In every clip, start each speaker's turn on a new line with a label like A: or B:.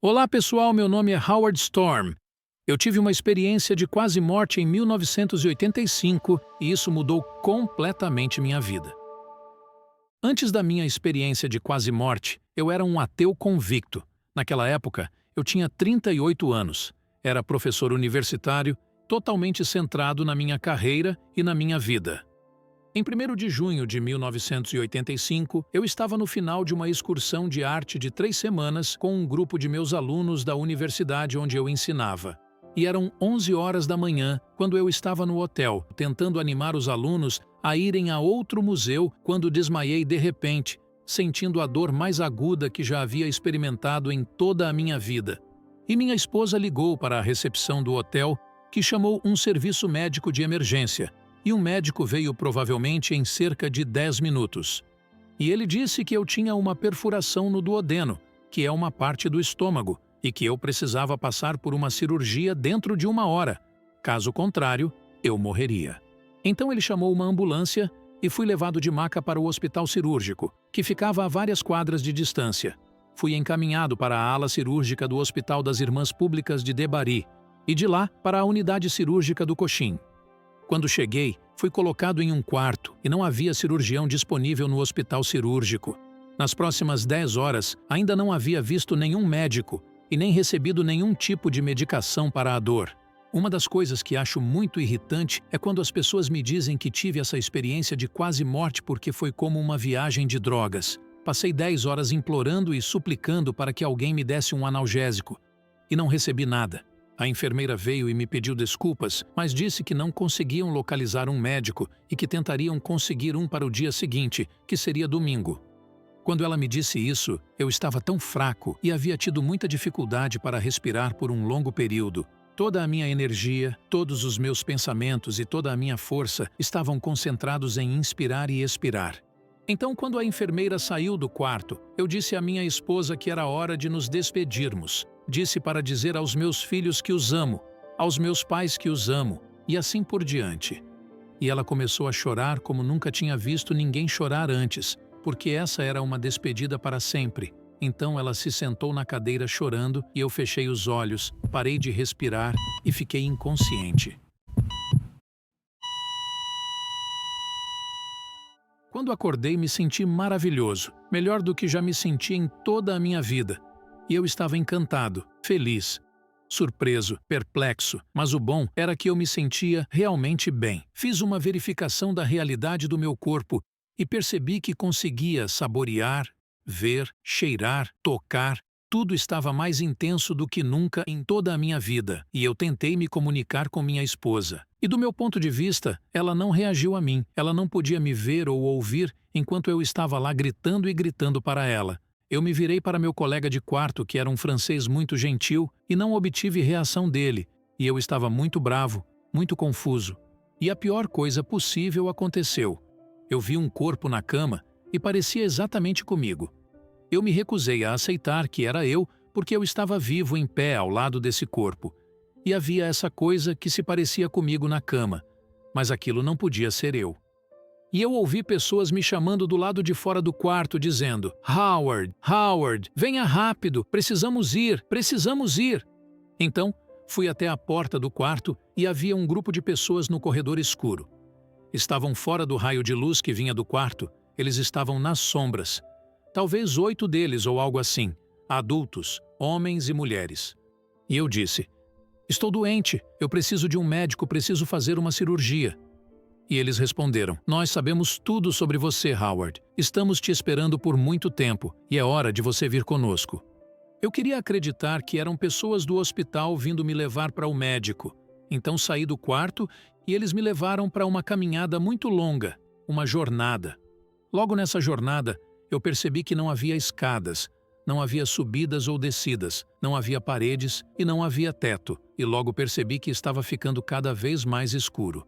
A: Olá pessoal, meu nome é Howard Storm. Eu tive uma experiência de quase morte em 1985 e isso mudou completamente minha vida. Antes da minha experiência de quase morte, eu era um ateu convicto. Naquela época, eu tinha 38 anos. Era professor universitário, totalmente centrado na minha carreira e na minha vida. Em 1º de junho de 1985, eu estava no final de uma excursão de arte de 3 semanas com um grupo de meus alunos da universidade onde eu ensinava. E eram 11 horas da manhã, quando eu estava no hotel, tentando animar os alunos a irem a outro museu, quando desmaiei de repente, sentindo a dor mais aguda que já havia experimentado em toda a minha vida. E minha esposa ligou para a recepção do hotel, que chamou um serviço médico de emergência. E um médico veio provavelmente em cerca de 10 minutos. E ele disse que eu tinha uma perfuração no duodeno, que é uma parte do estômago, e que eu precisava passar por uma cirurgia dentro de 1 hora. Caso contrário, eu morreria. Então ele chamou uma ambulância e fui levado de maca para o hospital cirúrgico, que ficava a várias quadras de distância. Fui encaminhado para a ala cirúrgica do Hospital das Irmãs Públicas de Debari, e de lá para a unidade cirúrgica do Coxim. Quando cheguei, fui colocado em um quarto e não havia cirurgião disponível no hospital cirúrgico. Nas próximas 10 horas, ainda não havia visto nenhum médico e nem recebido nenhum tipo de medicação para a dor. Uma das coisas que acho muito irritante é quando as pessoas me dizem que tive essa experiência de quase morte porque foi como uma viagem de drogas. Passei 10 horas implorando e suplicando para que alguém me desse um analgésico e não recebi nada. A enfermeira veio e me pediu desculpas, mas disse que não conseguiam localizar um médico e que tentariam conseguir um para o dia seguinte, que seria domingo. Quando ela me disse isso, eu estava tão fraco e havia tido muita dificuldade para respirar por um longo período. Toda a minha energia, todos os meus pensamentos e toda a minha força estavam concentrados em inspirar e expirar. Então, quando a enfermeira saiu do quarto, eu disse à minha esposa que era hora de nos despedirmos. Disse para dizer aos meus filhos que os amo, aos meus pais que os amo, e assim por diante. E ela começou a chorar como nunca tinha visto ninguém chorar antes, porque essa era uma despedida para sempre. Então ela se sentou na cadeira chorando e eu fechei os olhos, parei de respirar e fiquei inconsciente. Quando acordei, me senti maravilhoso, melhor do que já me senti em toda a minha vida. E eu estava encantado, feliz, surpreso, perplexo, mas o bom era que eu me sentia realmente bem. Fiz uma verificação da realidade do meu corpo e percebi que conseguia saborear, ver, cheirar, tocar. Tudo estava mais intenso do que nunca em toda a minha vida, e eu tentei me comunicar com minha esposa. E do meu ponto de vista, ela não reagiu a mim. Ela não podia me ver ou ouvir enquanto eu estava lá gritando e gritando para ela. Eu me virei para meu colega de quarto, que era um francês muito gentil, e não obtive reação dele, e eu estava muito bravo, muito confuso. E a pior coisa possível aconteceu. Eu vi um corpo na cama e parecia exatamente comigo. Eu me recusei a aceitar que era eu, porque eu estava vivo em pé ao lado desse corpo. E havia essa coisa que se parecia comigo na cama, mas aquilo não podia ser eu. E eu ouvi pessoas me chamando do lado de fora do quarto, dizendo: Howard, Howard, venha rápido, precisamos ir, precisamos ir. Então, fui até a porta do quarto e havia um grupo de pessoas no corredor escuro. Estavam fora do raio de luz que vinha do quarto, eles estavam nas sombras. Talvez 8 deles ou algo assim, adultos, homens e mulheres. E eu disse: estou doente, eu preciso de um médico, preciso fazer uma cirurgia. E eles responderam: nós sabemos tudo sobre você, Howard. Estamos te esperando por muito tempo e é hora de você vir conosco. Eu queria acreditar que eram pessoas do hospital vindo me levar para o médico. Então saí do quarto e eles me levaram para uma caminhada muito longa, uma jornada. Logo nessa jornada, eu percebi que não havia escadas, não havia subidas ou descidas, não havia paredes e não havia teto, e logo percebi que estava ficando cada vez mais escuro.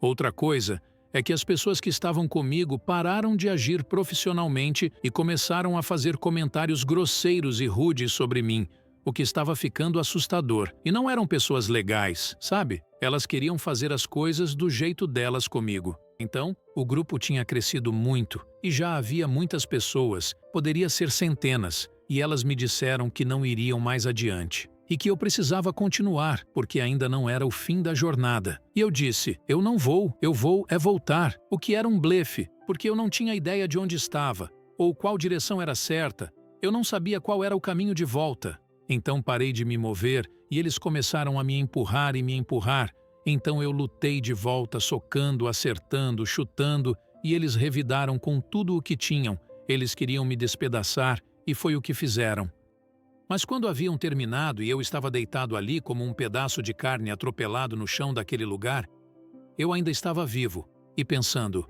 A: Outra coisa é que as pessoas que estavam comigo pararam de agir profissionalmente e começaram a fazer comentários grosseiros e rudes sobre mim, o que estava ficando assustador. E não eram pessoas legais, sabe? Elas queriam fazer as coisas do jeito delas comigo. Então, o grupo tinha crescido muito e já havia muitas pessoas, poderia ser centenas, e elas me disseram que não iriam mais adiante e que eu precisava continuar, porque ainda não era o fim da jornada. E eu disse, eu não vou, eu vou é voltar, o que era um blefe, porque eu não tinha ideia de onde estava, ou qual direção era certa, eu não sabia qual era o caminho de volta. Então parei de me mover e eles começaram a me empurrar e me empurrar. Então eu lutei de volta, socando, acertando, chutando, e eles revidaram com tudo o que tinham. Eles queriam me despedaçar, e foi o que fizeram. Mas quando haviam terminado e eu estava deitado ali como um pedaço de carne atropelado no chão daquele lugar, eu ainda estava vivo e pensando,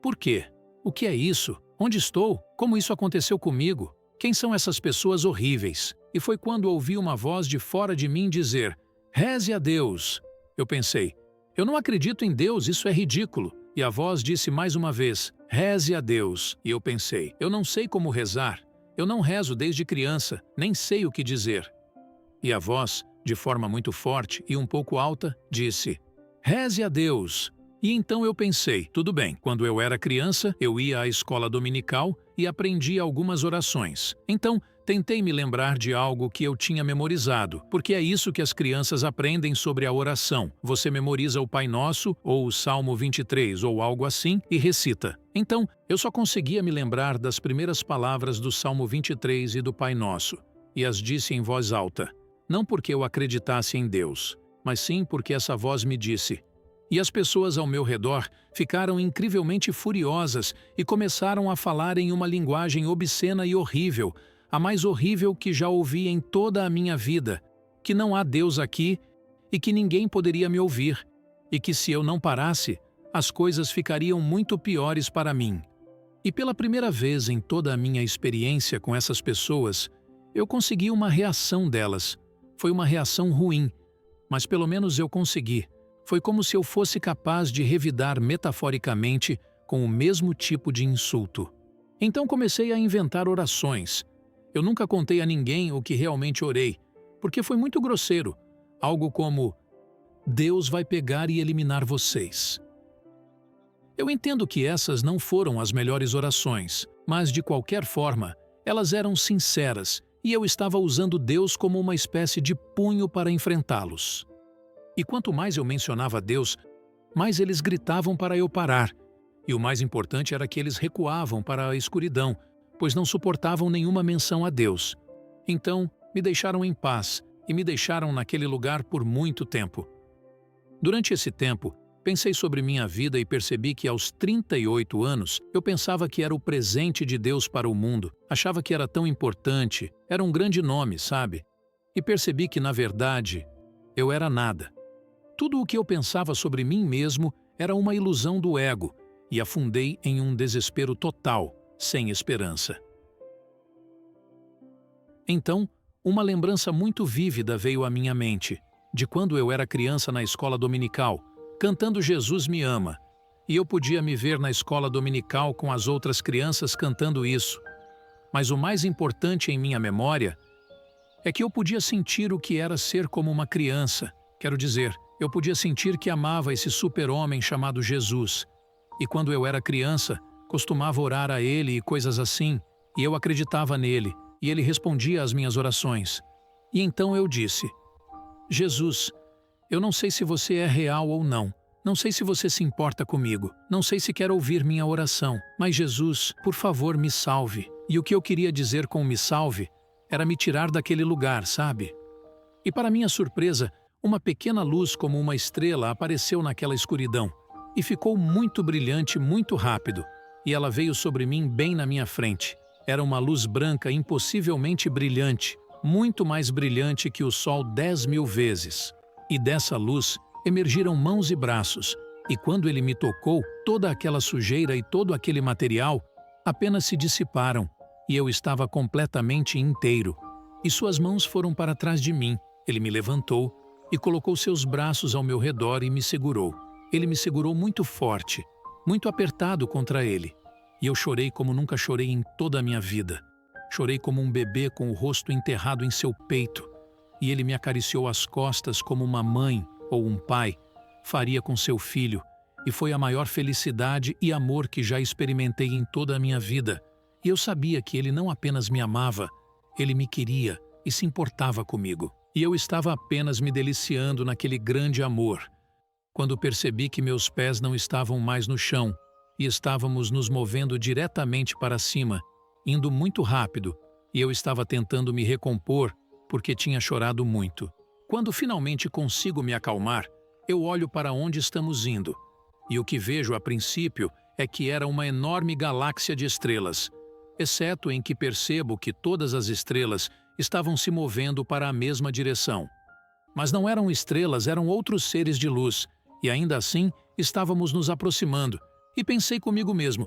A: por quê? O que é isso? Onde estou? Como isso aconteceu comigo? Quem são essas pessoas horríveis? E foi quando ouvi uma voz de fora de mim dizer, reze a Deus. Eu pensei, eu não acredito em Deus, isso é ridículo. E a voz disse mais uma vez, reze a Deus. E eu pensei, eu não sei como rezar. Eu não rezo desde criança, nem sei o que dizer. E a voz, de forma muito forte e um pouco alta, disse, reze a Deus. E então eu pensei, tudo bem, quando eu era criança, eu ia à escola dominical e aprendi algumas orações. Então, tentei me lembrar de algo que eu tinha memorizado, porque é isso que as crianças aprendem sobre a oração. Você memoriza o Pai Nosso, ou o Salmo 23, ou algo assim, e recita. Então, eu só conseguia me lembrar das primeiras palavras do Salmo 23 e do Pai Nosso, e as disse em voz alta, não porque eu acreditasse em Deus, mas sim porque essa voz me disse. E as pessoas ao meu redor ficaram incrivelmente furiosas e começaram a falar em uma linguagem obscena e horrível, a mais horrível que já ouvi em toda a minha vida, que não há Deus aqui e que ninguém poderia me ouvir, e que se eu não parasse, as coisas ficariam muito piores para mim. E pela primeira vez em toda a minha experiência com essas pessoas, eu consegui uma reação delas. Foi uma reação ruim, mas pelo menos eu consegui. Foi como se eu fosse capaz de revidar metaforicamente com o mesmo tipo de insulto. Então comecei a inventar orações. Eu nunca contei a ninguém o que realmente orei, porque foi muito grosseiro. Algo como, Deus vai pegar e eliminar vocês. Eu entendo que essas não foram as melhores orações, mas de qualquer forma, elas eram sinceras e eu estava usando Deus como uma espécie de punho para enfrentá-los. E quanto mais eu mencionava Deus, mais eles gritavam para eu parar. E o mais importante era que eles recuavam para a escuridão, pois não suportavam nenhuma menção a Deus. Então, me deixaram em paz e me deixaram naquele lugar por muito tempo. Durante esse tempo, pensei sobre minha vida e percebi que aos 38 anos, eu pensava que era o presente de Deus para o mundo, achava que era tão importante, era um grande nome, sabe? E percebi que, na verdade, eu era nada. Tudo o que eu pensava sobre mim mesmo era uma ilusão do ego e afundei em um desespero total, sem esperança. Então, uma lembrança muito vívida veio à minha mente, de quando eu era criança na escola dominical, cantando Jesus me ama, e eu podia me ver na escola dominical com as outras crianças cantando isso. Mas o mais importante em minha memória é que eu podia sentir o que era ser como uma criança, quero dizer, eu podia sentir que amava esse super-homem chamado Jesus. E quando eu era criança, costumava orar a ele e coisas assim, e eu acreditava nele, e ele respondia às minhas orações. E então eu disse, Jesus, eu não sei se você é real ou não, não sei se você se importa comigo, não sei se quer ouvir minha oração, mas Jesus, por favor, me salve. E o que eu queria dizer com me salve era me tirar daquele lugar, sabe? E para minha surpresa, uma pequena luz como uma estrela apareceu naquela escuridão e ficou muito brilhante muito rápido, e ela veio sobre mim bem na minha frente. Era uma luz branca impossivelmente brilhante, muito mais brilhante que o sol 10.000 vezes. E dessa luz emergiram mãos e braços, e quando ele me tocou, toda aquela sujeira e todo aquele material apenas se dissiparam, e eu estava completamente inteiro. E suas mãos foram para trás de mim, ele me levantou, e colocou seus braços ao meu redor e me segurou. Ele me segurou muito forte, muito apertado contra ele. E eu chorei como nunca chorei em toda a minha vida. Chorei como um bebê com o rosto enterrado em seu peito. E ele me acariciou as costas como uma mãe ou um pai faria com seu filho. e foi a maior felicidade e amor que já experimentei em toda a minha vida. E eu sabia que ele não apenas me amava, ele me queria e se importava comigo. E eu estava apenas me deliciando naquele grande amor. Quando percebi que meus pés não estavam mais no chão e estávamos nos movendo diretamente para cima, indo muito rápido, e eu estava tentando me recompor porque tinha chorado muito. Quando finalmente consigo me acalmar, eu olho para onde estamos indo. E o que vejo a princípio é que era uma enorme galáxia de estrelas, exceto em que percebo que todas as estrelas estavam se movendo para a mesma direção. Mas não eram estrelas, eram outros seres de luz, e ainda assim estávamos nos aproximando. E pensei comigo mesmo,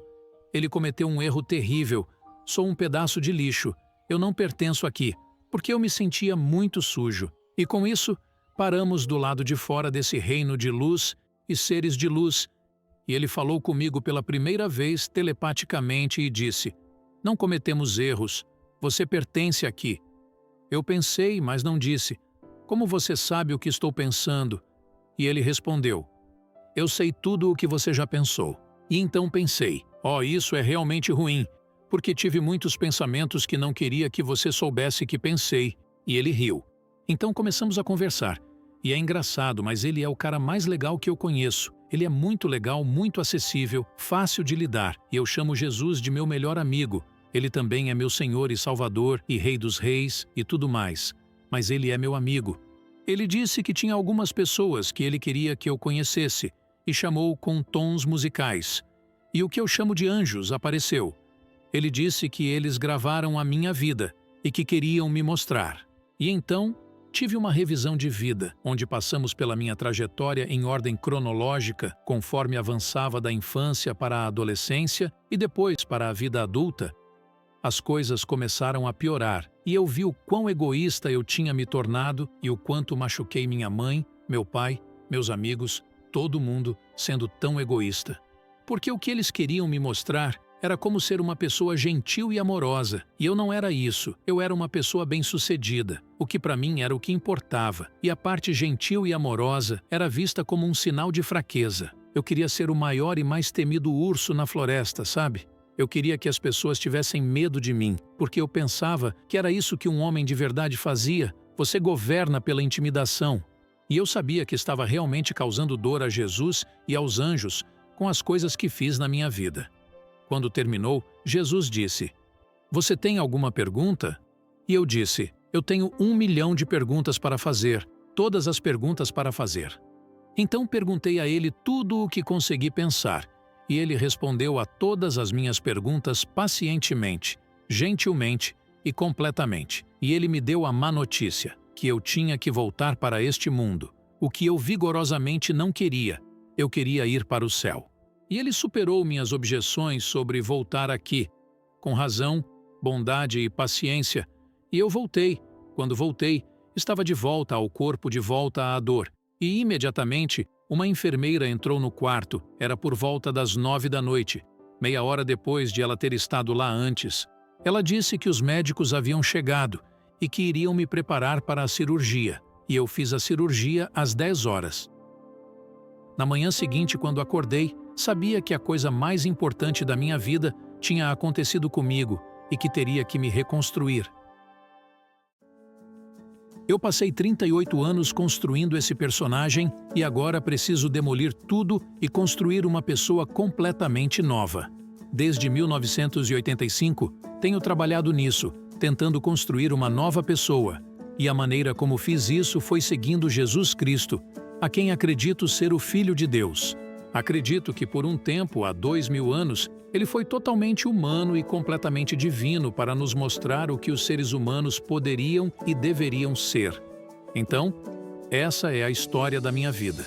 A: ele cometeu um erro terrível, sou um pedaço de lixo, eu não pertenço aqui, porque eu me sentia muito sujo. E com isso, paramos do lado de fora desse reino de luz e seres de luz, e ele falou comigo pela primeira vez telepaticamente e disse: "Não cometemos erros, você pertence aqui." Eu pensei, mas não disse: "Como você sabe o que estou pensando?" E ele respondeu: "Eu sei tudo o que você já pensou." E então pensei: isso é realmente ruim, porque tive muitos pensamentos que não queria que você soubesse que pensei. E ele riu. Então começamos a conversar. E é engraçado, mas ele é o cara mais legal que eu conheço. Ele é muito legal, muito acessível, fácil de lidar. E eu chamo Jesus de meu melhor amigo. Ele também é meu Senhor e Salvador e Rei dos Reis e tudo mais. Mas ele é meu amigo. Ele disse que tinha algumas pessoas que ele queria que eu conhecesse e chamou com tons musicais. E o que eu chamo de anjos apareceu. Ele disse que eles gravaram a minha vida e que queriam me mostrar. E então tive uma revisão de vida, onde passamos pela minha trajetória em ordem cronológica, conforme avançava da infância para a adolescência e depois para a vida adulta. As coisas começaram a piorar e eu vi o quão egoísta eu tinha me tornado e o quanto machuquei minha mãe, meu pai, meus amigos, todo mundo sendo tão egoísta. Porque o que eles queriam me mostrar era como ser uma pessoa gentil e amorosa, e eu não era isso, eu era uma pessoa bem-sucedida, o que para mim era o que importava, e a parte gentil e amorosa era vista como um sinal de fraqueza. Eu queria ser o maior e mais temido urso na floresta, sabe? Eu queria que as pessoas tivessem medo de mim, porque eu pensava que era isso que um homem de verdade fazia. Você governa pela intimidação. E eu sabia que estava realmente causando dor a Jesus e aos anjos com as coisas que fiz na minha vida. Quando terminou, Jesus disse: "Você tem alguma pergunta?" E eu disse: "Eu tenho 1 milhão de perguntas para fazer, todas as perguntas para fazer." Então perguntei a ele tudo o que consegui pensar, e ele respondeu a todas as minhas perguntas pacientemente, gentilmente e completamente. E ele me deu a má notícia, que eu tinha que voltar para este mundo, o que eu vigorosamente não queria. Eu queria ir para o céu. E ele superou minhas objeções sobre voltar aqui, com razão, bondade e paciência, e eu voltei. Quando voltei, estava de volta ao corpo, de volta à dor, e imediatamente uma enfermeira entrou no quarto, era por volta das 9 da noite, meia hora depois de ela ter estado lá antes. Ela disse que os médicos haviam chegado e que iriam me preparar para a cirurgia, e eu fiz a cirurgia às 10 horas. Na manhã seguinte, quando acordei, sabia que a coisa mais importante da minha vida tinha acontecido comigo e que teria que me reconstruir. Eu passei 38 anos construindo esse personagem e agora preciso demolir tudo e construir uma pessoa completamente nova. Desde 1985, tenho trabalhado nisso, tentando construir uma nova pessoa, e a maneira como fiz isso foi seguindo Jesus Cristo, a quem acredito ser o Filho de Deus. Acredito que por um tempo, há 2000 anos, ele foi totalmente humano e completamente divino para nos mostrar o que os seres humanos poderiam e deveriam ser. Então, essa é a história da minha vida.